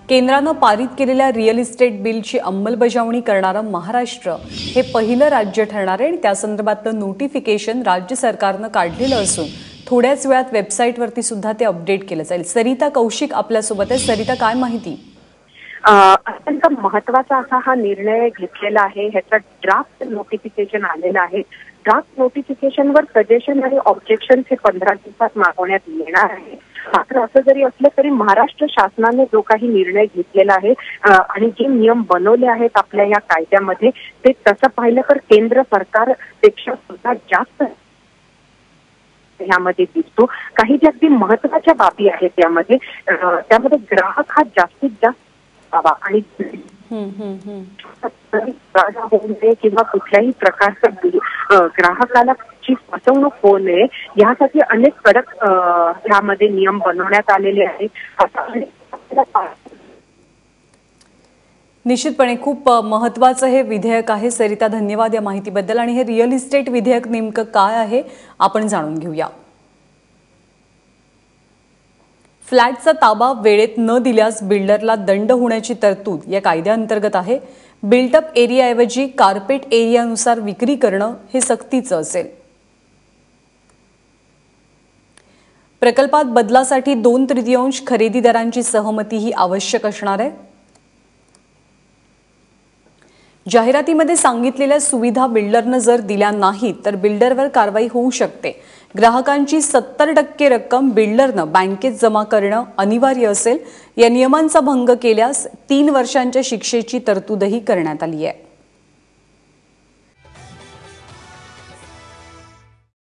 केंद्रानं पारित केलेल्या रिअल इस्टेट बिलची अंमलबजावणी करणारं महाराष्ट्र हे पहिलं राज्य ठरणार आहे आणि त्या संदर्भातलं नोटिफिकेशन राज्य सरकारनं काढलेलं असून थोड्याच वेळात वेबसाईटवरती सुद्धा ते अपडेट केलं जाईल। सरिता कौशिक आपल्यासोबत आहे। सरिता, काय माहिती? अत्यंत महत्त्वाचा असा हा निर्णय घेतलेला आहे। ह्याचा ड्राफ्ट नोटिफिकेशन आलेला आहे। ड्राफ्ट नोटिफिकेशनवर सजेशन आणि ऑब्जेक्शन हे 15 दिवसात मागवण्यात येणार आहे। मात्र असं जरी असलं तरी महाराष्ट्र शासनाने जो काही निर्णय घेतलेला आहे आणि जे नियम बनवले आहेत आपल्या या कायद्यामध्ये, ते तसं पाहिलं तर केंद्र सरकारपेक्षा सुद्धा जास्त यामध्ये दिसतो। काही ज्या अगदी महत्त्वाच्या बाबी आहेत त्यामध्ये ग्राहक हा जास्तीत जास्त आणि किंवा कुठल्याही प्रकारचं ग्राहकाला फसवणूक होऊ नये यासाठी अनेक कडक यामध्ये नियम बनवण्यात आलेले आहेत। निश्चितपणे खूप महत्त्वाचं हे विधेयक आहे। सरिता, धन्यवाद या माहितीबद्दल। आणि हे रिअल इस्टेट विधेयक नेमकं काय आहे आपण जाणून घेऊया। फ्लॅटचा ताबा वेळेत न दिल्यास बिल्डरला दंड होण्याची तरतूद या कायद्याअंतर्गत आहे। बिल्टअप एरियाऐवजी कार्पेट एरियानुसार विक्री करणं हे सक्तीचं असेल। प्रकल्पात बदलासाठी 2/3 खरेदीदारांची सहमती ही आवश्यक असणार आहे। जाहिरातीमध्ये सांगितलेल्या सुविधा बिल्डरनं जर दिल्या नाहीत तर बिल्डरवर कारवाई होऊ शकते। ग्राहकांची 70% रक्कम बिल्डरनं बँकेत जमा करणं अनिवार्य असेल। या नियमांचा भंग केल्यास 3 वर्षांच्या शिक्षेची तरतूदही करण्यात आली आहे।